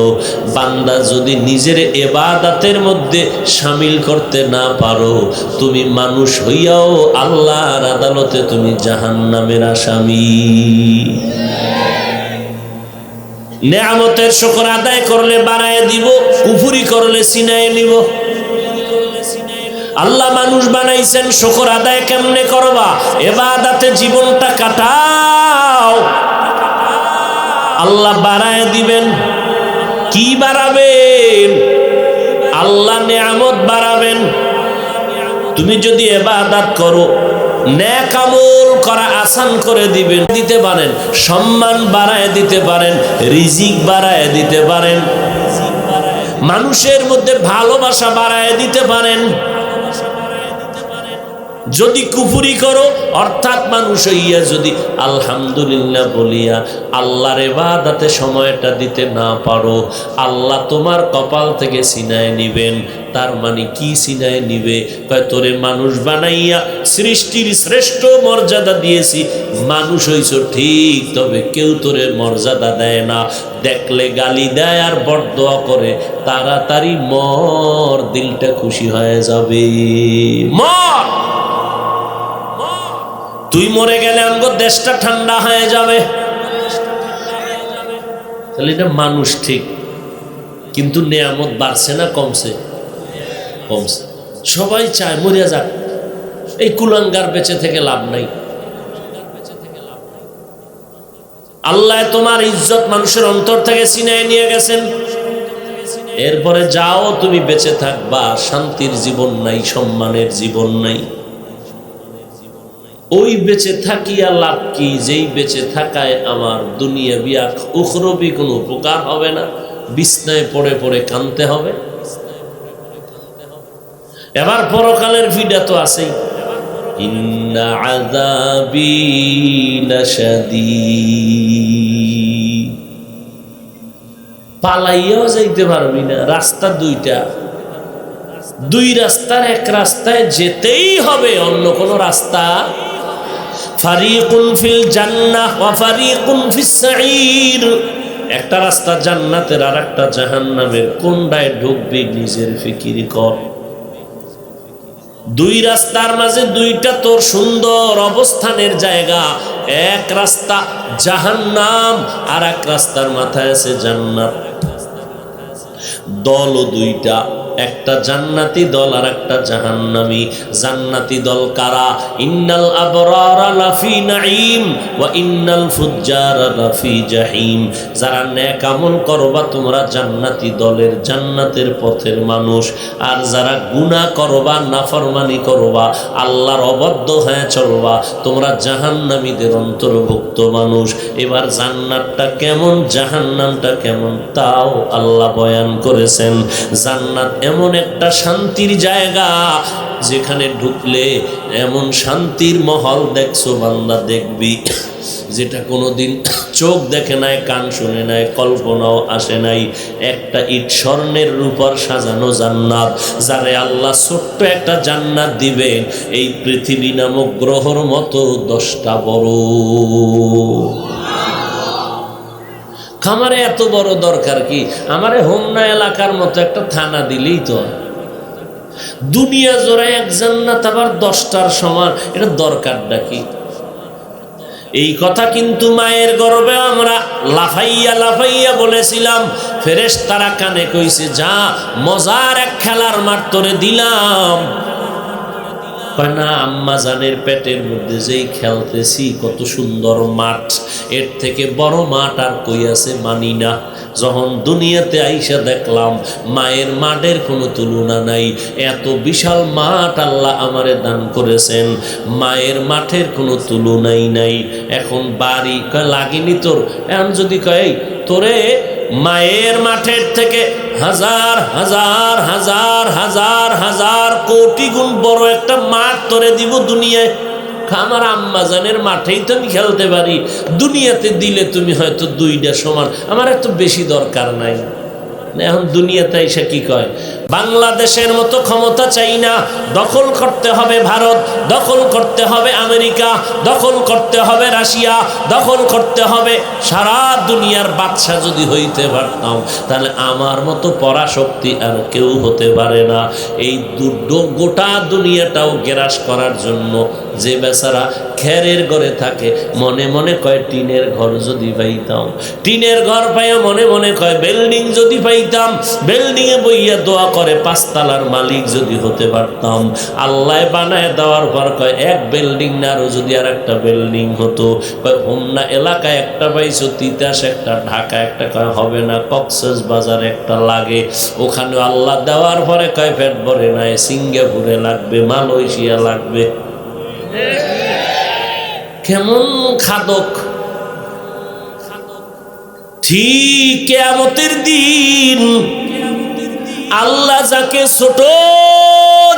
বান্দা যদি নিজের ইবাদতের মধ্যে শামিল করতে না পারো তুমি মানুষ হইয়াও আল্লাহর আদালতে তুমি জাহান্নামের আসামি নিয়ামতের শুকর আদায় করলে বাড়ায় দিব কুফরি করলে ছিনায় নিব আল্লাহ মানুষ বানাইছেন শুকর আদায় কেমনে করবা ইবাদতে জীবনটা কাটাও আল্লাহ বাড়ায় দিবেন কি বাড়াবেন আল্লাহ নিয়ামত বাড়াবেন তুমি যদি ইবাদত করো নেক আমল করা আসান করে দিবেন দিতে পারেন সম্মান বাড়ায় দিতে পারেন রিজিক বাড়ায় দিতে পারেন মানুষের মধ্যে ভালোবাসা বাড়ায় দিতে পারেন যদি কুফরি করো অর্থাৎ মানুষ হইয়া যদি আলহামদুলিল্লাহ বলিয়া আল্লাহর ইবাদতে সময়টা দিতে না পারো আল্লাহ তোমার কপাল থেকে ছিনায় নিবেন তার মানে কি ছিনায় নিবে কয় তোরে মানুষ বানাইয়া সৃষ্টির শ্রেষ্ঠ মর্যাদা দিয়েছি মানুষ হইছ ঠিক তবে কেউ তোরে মর্যাদা দেয় না দেখলে গালি দেয় আর বরদোয়া করে তাড়াতাড়ি মর দিলটা খুশি হয়ে যাবে মর তুই মরে গেলে আমগো দেশটা ঠান্ডা হয়ে যাবে তাহলে এটা মানুষ ঠিক কিন্তু নিয়ামত বাড়ছে না কমছে কমছে সবাই চায় মরিয়া যাক এই কুলাঙ্গার বেঁচে থেকে লাভ নাই আল্লাহ তোমার ইজ্জত মানুষের অন্তর থেকে ছিনিয়ে নিয়ে গেছেন এরপরে যাও তুমি বেঁচে থাকবা শান্তির জীবন নাই সম্মানের জীবন নাই ওই বেঁচে থাকিয়া লাভ কি যেই বেঁচে থাকায় আমার দুনিয়া বিয়া উখরবি কোনো উপকার হবে না বিছনায় পড়ে পড়ে কাঁদতে হবে এবার পরকালের ভিড়া তো আছেই ইন্না আযাবি লাশাদীদ পালাইয়াও যাইতে পারবি না রাস্তা দুইটা দুই রাস্তার এক রাস্তায় যেতেই হবে অন্য কোনো রাস্তা ফারিকুন ফিল জান্নাহ ওয়া ফারিকুন ফিস সাঈর। একটা রাস্তা জান্নাতের আর একটা জাহান্নামের, কোনটায় ঢুকবি নিজের ফিকির কর। দুই রাস্তার মাঝে দুইটা তোর সুন্দর অবস্থানের জায়গা, এক রাস্তা জাহান্নাম আর এক রাস্তার মাথায় আছে জান্নাত। দলও দুইটা, একটা জান্নাতি দল আর একটা জাহান্নামী। জান্নাতি দল কারা? ইন্নাল আবরারা লাফি নাঈম ওয়া ইন্নাল ফুজ্জারা লাফি জাহিম। যারা নেক আমল করবা তোমরা জান্নাতি দলের, জান্নাতের পথের মানুষ। আর যারা গুনাহ করবা, নাফরমানি করবা, আল্লাহর অবাধ্য হয়ে চলবা, তোমরা জাহান্নামীদের অন্তর্ভুক্ত মানুষ। এবার জান্নাতটা কেমন, জাহান্নামটা কেমন তাও আল্লাহ বয়ান করেছেন। জান্নাত এমন একটা শান্তির জায়গা যেখানে ঢুকলে এমন শান্তির মহল দেখছো বান্দা, দেখবি যেটা কোনোদিন চোখ দেখে নাই, কান শুনে নাই, কল্পনাও আসে নাই। একটা ইট স্বর্ণের রূপার সাজানো জান্নাত, যারে আল্লাহ ছোট্ট একটা জান্নাত দিবেন এই পৃথিবী নামক গ্রহর মতো 10টা বড়। আমারে এত বড় দরকার কি? আমারে হোমনা এলাকার মতো একটা থানা দিলেই তো। দুনিয়া জোড়ায় এক জান্নাত আবার 10টার সমান, এটা দরকারটা কি? এই কথা কিন্তু মায়ের গর্ভে আমরা লাফাইয়া লাফাইয়া বলেছিলাম। ফেরেশতারা কানে কইছে, যা মজার এক খেলার মাঠ তোরে দিলাম। কয় না, আম্মা জানের পেটের মধ্যে যেই খেলতেছি কত সুন্দর মাঠ, এর থেকে বড় মাঠ আর কই আছে মানি না। যখন দুনিয়াতে আইসা দেখলাম মায়ের মাঠের কোনো তুলনা নাই। এত বিশাল মাঠ আল্লাহ আমারে দান করেছেন, মায়ের মাঠের কোনো তুলনাই নাই। এখন বাড়ি কয় লাগেনি তোর, এখন যদি কয় তোরে মায়ের মাঠের থেকে হাজার হাজার হাজার হাজার হাজার কোটি গুণ বড় একটা মাঠ তোরে দিব দুনিয়ায়, আমার আম্মা জানের মাঠেই তো আমি খেলতে পারি, দুনিয়াতে দিলে তুমি হয়তো 2টা সমান, আমার এত বেশি দরকার নাই। এখন দুনিয়াতে এসে কি কয়, বাংলাদেশের মতো ক্ষমতা চাই না, দখল করতে হবে ভারত, দখল করতে হবে আমেরিকা, দখল করতে হবে রাশিয়া, দখল করতে হবে সারা দুনিয়ার বাদশা। যদি হইতে পারতাম তাহলে আমার মতো পরাশক্তি আর কেউ হতে পারে না। এই গোটা দুনিয়াটাও গ্রাস করার জন্য যে বেচারা খেরের ঘরে থাকে মনে মনে কয় টিনের ঘর যদি পাইতাম, টিনের ঘর পাইয়া মনে মনে কয় বিল্ডিং যদি পাইতাম, বিল্ডিংয়ে বইয়া দোয়া করে 5 তলার মালিক যদি হতে পারতাম। আল্লাহ বানায় দেওয়ার পর কয় এক বিল্ডিং না, আরো যদি আর একটা বিল্ডিং হতো। কয় হোমনা এলাকায় একটা পাইছো, তিতাস একটা, ঢাকা একটা, কয় হবে না, কক্সবাজার একটা লাগে। ওখানে আল্লাহ দেওয়ার পরে কয় পেট ভরে নাই, সিঙ্গাপুরে লাগবে, মালয়েশিয়া লাগবে। কেমন খাদক! ঠিক কিয়ামতের দিন আল্লাহ যাকে ছোট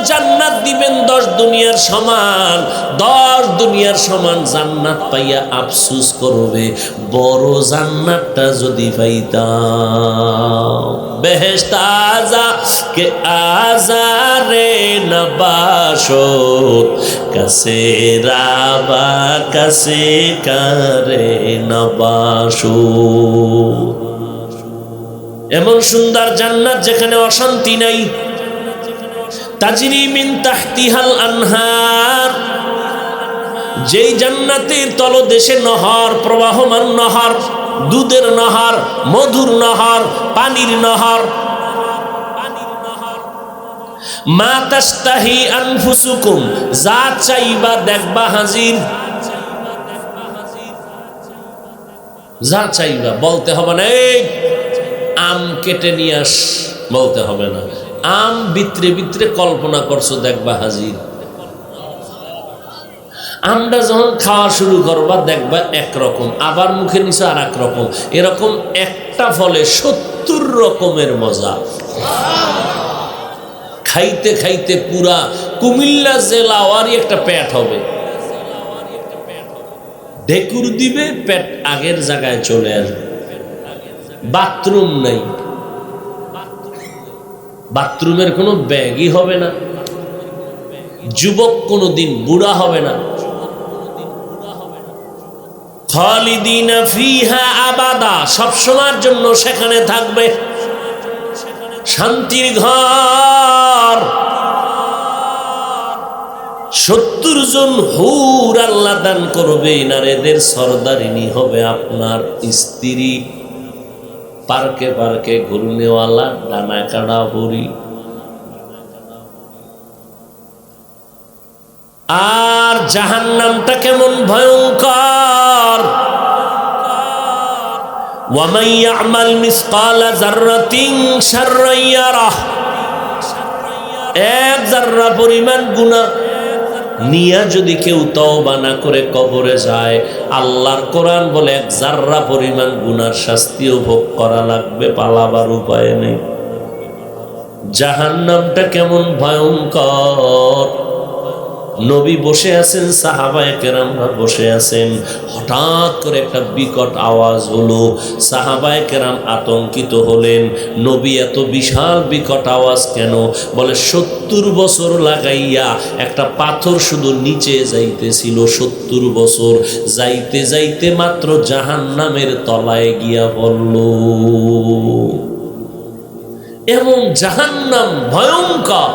জান্নাত দিবেন 10 দুনিয়ার সমান, 10 দুনিয়ার সমান জান্নাত পাইয়া আফসোস করবে, বড় জান্নাতটা যদি পাইতাম। বেহেশত আজা কে আজারে নবাশত কাছে রাবা কাছে কারে নবাশত। এমন সুন্দর জান্নাত যেখানে অশান্তি নাই। তাজরি মিন তাহতিহাল আনহার, যেই জান্নাতের তলদেশে নহর, প্রবাহমান নহর, দুধের নহর, মধুর নহর, পানির নহর। মা তাস্তাহি আনফুসুকুম, যা চাইবা দেখবা হাজির। যা চাইবা বলতে হবে না এই আম কেটে নিয়ে আস, বলতে হবে না। আম ভিতরে ভিতরে কল্পনা করছো দেখবা হাজির। আমরা যখন খাওয়া শুরু করবা দেখবা একরকম, আবার মুখে নিচে আর এক রকম। এরকম একটা ফলে 70 রকমের মজা। খাইতে খাইতে পুরা কুমিল্লা জেলাওয়ারই একটা পেট হবে। ঢেকুর দিবে, পেট আগের জায়গায় চলে আসবে। বাথরুম নাই, বাথরুমের কোনো ব্যাগই হবে না। যুবক কোনোদিন বুড়া হবে না। খালিদিনা ফিহা আবাদা, সব সময়ের জন্য সেখানে থাকবে। শান্তির ঘর। 70 জন হুর আল্লাহ দান করবেন, আর এদের সরদারিনী হবে আপনার স্ত্রী। পার্কে পার্কে ঘুরনেওয়ালা ডানা কাটা বুড়ি। আর জাহান্নামটা কেমন ভয়ঙ্কর! ওয়ামান ইয়ামাল মিসকালা যাররাতিন শাররান ইয়ারাহ, এক যাররা পরিমাণ গুনাহ নিয়া যদি কেউ তওবা না করে কবরে যায়, আল্লাহর কোরআন বলে এক যাররা পরিমাণ গুনার শাস্তিও ভোগ করা লাগবে, পালাবার উপায় নেই। জাহান্নামটা কেমন ভয়ঙ্কর! নবী বসে আছেন, সাহাবায়ে কেরামরা বসে আছেন, হঠাৎ করে একটা বিকট আওয়াজ হলো। সাহাবায়ে কেরাম আতঙ্কিত হলেন, নবী এত বিশাল বিকট আওয়াজ কেন? বলে 70 বছর লাগাইয়া একটা পাথর শুধু নিচে যাইতেছিল। 70 বছর যাইতে যাইতে মাত্র জাহান্নামের তলায় গিয়া পড়ল। এমন জাহান্নাম ভয়ঙ্কর,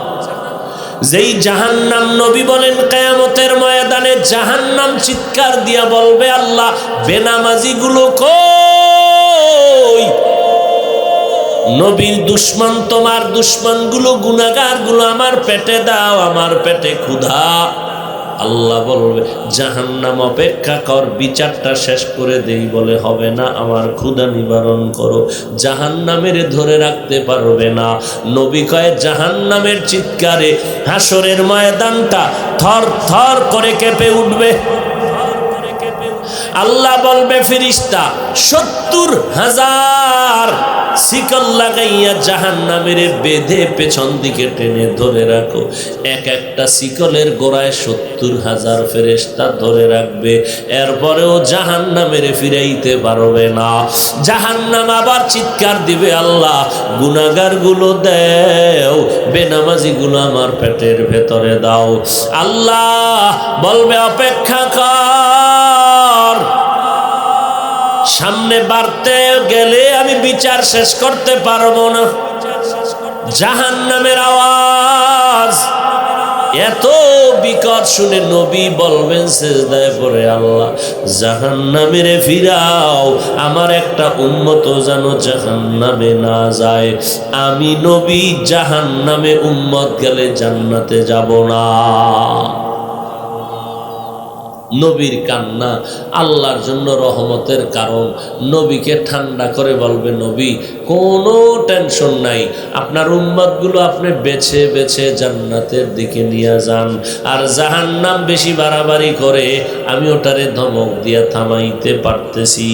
যেই জাহান্নাম নবী বলেন কিয়ামতের ময়দানে জাহান্নাম চিৎকার দিয়া বলবে, আল্লাহ বেনামাজি গুলো কই? নবীর দুশ্মন, তোমার দুশ্মন গুলো, গুনাহগার গুলো আমার পেটে দাও, আমার পেটে ক্ষুধা। আল্লাহ বলবে জাহান্নাম অপেক্ষা কর, বিচারটা শেষ করে দেই। বলে হবে না, আমার ক্ষুধা নিবারণ করো। জাহান্নামের ধরে রাখতে পারবে না। নবী কয় জাহান্নামের চিৎকারে হাসরের ময়দানটা থর থর করে কেঁপে উঠবে। আল্লাহ বলবে ফেরেশতা 70,000 শিকল লাগাইয়া জাহান্নামের বেঁধে পেছন দিকে টেনে ধরে রাখো। এক একটা শিকলের গোড়ায় 70,000 ফেরেশতা ধরে রাখবে। এরপরেও জাহান্নামের ফিরাইতে পারবে না। জাহান্নাম আবার চিৎকার দিবে, আল্লাহ গুনাহগার গুলো দাও, বেনামাজি গুলো আমার পেটের ভেতরে দাও। আল্লাহ বলবে অপেক্ষা কর, সামনে বাড়তে গেলে আমি বিচার শেষ করতে পারবো না। জাহান্নামের আওয়াজ এত বিকট শুনে নবী বলবেন সিজদায় পড়ে, আল্লাহ জাহান্নামের ফিরাও, আমার একটা উম্মত যেন জাহান্নামে না যায়। আমি নবী জাহান্নামে উম্মত গেলে জান্নাতে যাব না। নবীর কান্না আল্লাহর জন্য রহমতের কারণ। নবীকে ঠান্ডা করে বলবে, নবী কোনো টেনশন নাই, আপনার উম্মতগুলো আপনি বেছে বেছে জান্নাতের দিকে নিয়ে যান। আর জাহান্নাম বেশি বাড়াবাড়ি করে আমি ওটারে ধমক দিয়া থামাইতে পারতেছি।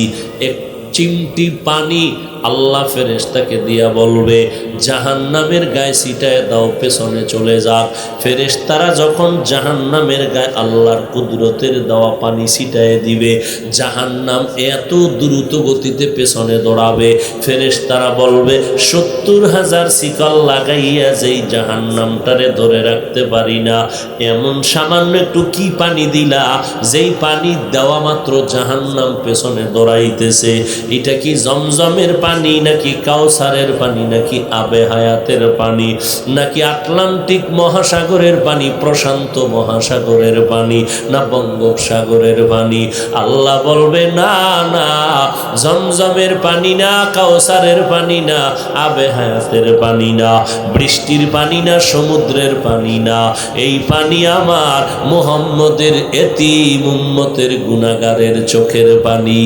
এক চিমটি পানি আল্লাহ ফেরেশতাকে দিয়া বলবে জাহান্নামের গায়ে ছিটায় দাও, পেছনে চলে যাক। ফেরেশতারা যখন জাহান্নামের গায়ে আল্লাহর কুদরতের দেওয়া পানি ছিটায় দিবে, জাহান্নাম এত দ্রুত গতিতে পেছনে দৌড়াবে। ফেরেশতারা বলবে 70,000 শিকল লাগাইয়া যেই জাহান্নামটারে ধরে রাখতে পারি না, এমন সামান্য একটু কি পানি দিলা যেই পানি দেওয়া মাত্র জাহান্নাম পেছনে দৌড়াইতেছে? এটা কি জমজমের পানি, নাকি কাউসারের পানি, নাকি আবে হায়াতের পানি, নাকি আটলান্টিক মহাসাগরের পানি, প্রশান্ত মহাসাগরের পানি, না বঙ্গোপসাগরের পানি? আল্লাহ বলবে না না, জমজমের পানি না, কাউসারের পানি না, আবে হায়াতের পানি না, বৃষ্টির পানি না, সমুদ্রের পানি না। এই পানি আমার মুহাম্মদের এতিম উম্মতের গুনাহগারের চোখের পানি।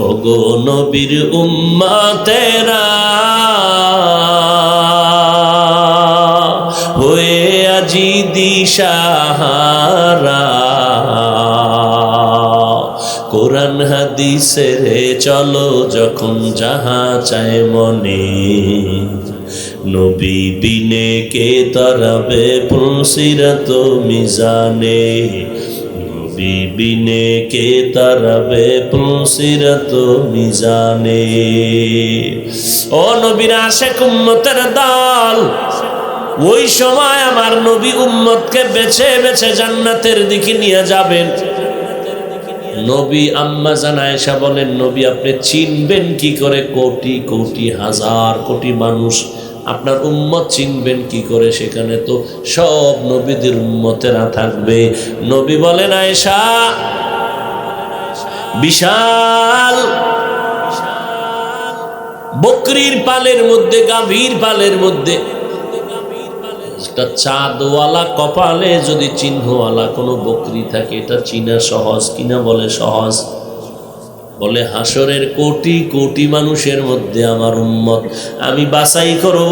ওগো নবীর উম্মতেরা হয়ে আজি দিশাহারা, কোরআন হাদিসের চলো যখন যাহা চায় মনে, নবী বিনে কে তরাবে পুলসিরাত মিজানে, নবী বিনে কে তরাবে পুলসিরাত মিজানে। ও নবীর আশিক উম্মতের দল, ওই সময় আমার নবী উম্মতকে বেছে বেছে জান্নাতের দিকে নিয়ে যাবেন। নবী আম্মা জান আয়েশা বলেন, নবী আপনি চিনবেন কি করে? কোটি কোটি হাজার কোটি মানুষ, আপনার উম্মত চিনবেন কি করে? সেখানে তো সব নবীদের উম্মতেরা থাকবে। নবী বলেন, আয়েশা, বিশাল বকরির পালের মধ্যে, গাভীর পালের মধ্যে একটা চাঁদওয়ালা কপালে যদি চিহ্নওয়ালা কোনো বকরি থাকে, এটা চিনা সহজ কিনা? বলে সহজ। বলে হাসরের কোটি কোটি মানুষের মধ্যে আমার উম্মত আমি বাছাই করব।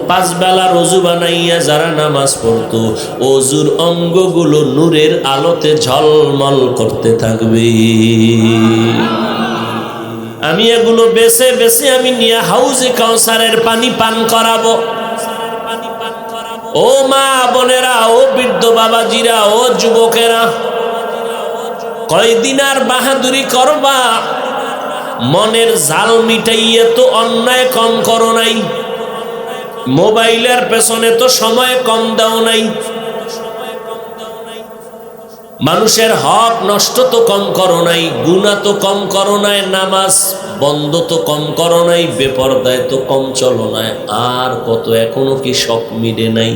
5 বেলার অজু বানাইয়া যারা নামাজ পড়তো, অজুর অঙ্গগুলো নূরের আলোতে ঝলমল করতে থাকবে। আমি এগুলো বেছে বেছে আমি নিয়ে হাউজে কাউসারের পানি পান করাবো। ও মা বোনেরা, ও বৃদ্ধ বাবাজিরা, ও যুবকেরা, কয়দিন আর বাহাদুরি করবা? মনের জাল মিটাইয়ে তো অন্যায় কম করো নাই, মোবাইলের পেছনে তো সময় কম দাও নাই, মানুষের হক নষ্ট তো কম করো নাই, গুনাহ তো কম করো নাই, নামাজ বন্ধ তো কম করো নাই, বেপরদায় তো কম চলো নাই। আর কত এখনো কি শখ মিটে নাই?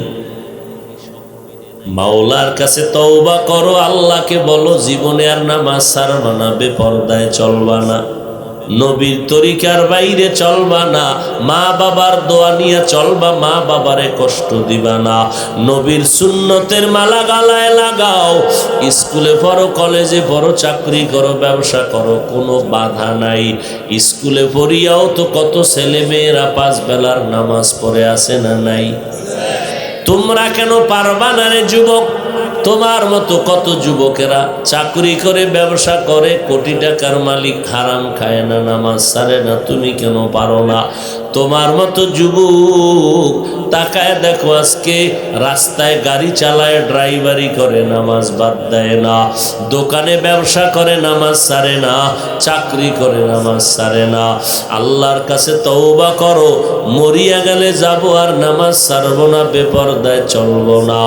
মাওলার কাছে তওবা করো, আল্লাহকে বলো জীবনে আর নামাজ ছাড়বা না, বেপরদায় চলবা না, নবীর তরিকার বাইরে চলবা না, মা বাবার দোয়া নিয়ে চলবা, মা বাবারে কষ্ট দিবা না, নবীর সুন্নতের মালা গালায় লাগাও, স্কুলে পড়ো, কলেজে পড়ো, চাকরি করো, ব্যবসা করো, কোনো বাধা নাই। স্কুলে পড়িয়াও তো কত ছেলে মেয়েরা 5 বেলার নামাজ পড়ে আছে না নাই? তোমরা কেন পারবা না রে যুবক? তোমার মতো কত যুবকেরা চাকরি করে, ব্যবসা করে, কোটি টাকার মালিক, হারাম খায় না, নামাজ ছাড়ে না, তুমি কেন পারো না? তোমার মতো যুবক তাকায় দেখো, আজকে রাস্তায় গাড়ি চালায়, ড্রাইভারি করে, নামাজ বাদ দেয় না, দোকানে ব্যবসা করে, নামাজ ছাড়ে না, চাকরি করে, নামাজ ছাড়ে না। আল্লাহর কাছে তওবা করো, মরিয়া গেলে যাব আর নামাজ ছাড়বো না, বেপরদায় চলবো না,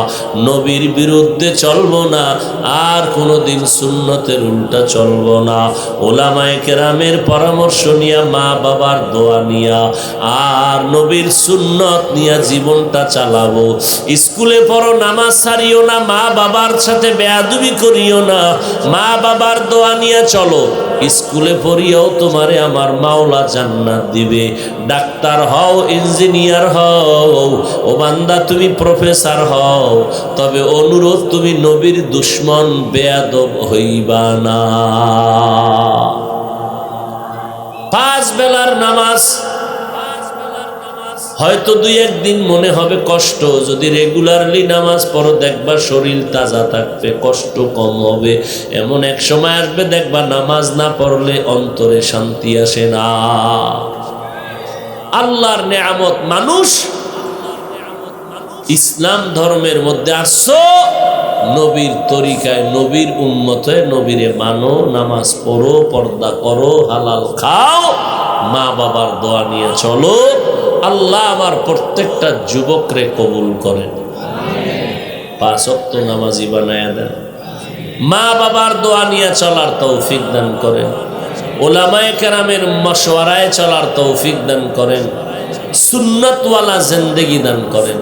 নবীর বিরুদ্ধে চলবো না, আর কোনোদিন সুন্নতের উল্টা চলবো না। ওলামায়ে কেরামের পরামর্শ নিয়া, মা বাবার দোয়া নিয়া, আর নবীর সুন্নত নিয়া জীবনটা চালাবো। স্কুলে পড়ো, নামাজ ছাড়িও না, মা বাবার সাথে বেয়াদবি করিও না, মা বাবার দোয়া নিয়ে চলো। স্কুলে পড়িয়াও তোমারে আমার মাওলা জান্নাত দিবে। ডাক্তার হও, ইঞ্জিনিয়ার হও, ও বান্দা তুমি প্রফেসর হও, তবে অনুরোধ তুমি নবীর দুশ্মন বেয়াদব হইবা না। 5 বেলার নামাজ হয়তো 2-1 দিন মনে হবে কষ্ট, যদি রেগুলারলি নামাজ পড়ো দেখবা শরীর তাজা থাকবে, কষ্ট কম হবে। এমন এক সময় আসবে দেখবা নামাজ না পড়লে অন্তরে শান্তি আসে না। আল্লাহর নেয়ামত মানুষ, ইসলাম ধর্মের মধ্যে আসছো, নবীর তরিকায়, নবীর উম্মতে, নবীরে মানো, নামাজ পড়ো, পর্দা করো, হালাল খাও, মা বাবার দোয়া নিয়ে চলো। আল্লাহ আমার প্রত্যেকটা যুবকরে কবুল করেন, 5 ওয়াক্ত নামাজি বানায়া দেন, মা বাবার দোয়া নিয়ে চলার তৌফিক দান করেন, ওলামায়ে কেরামের মশওয়ারায় চলার তৌফিক দান করেন, সুন্নতওয়ালা জিন্দেগি দান করেন।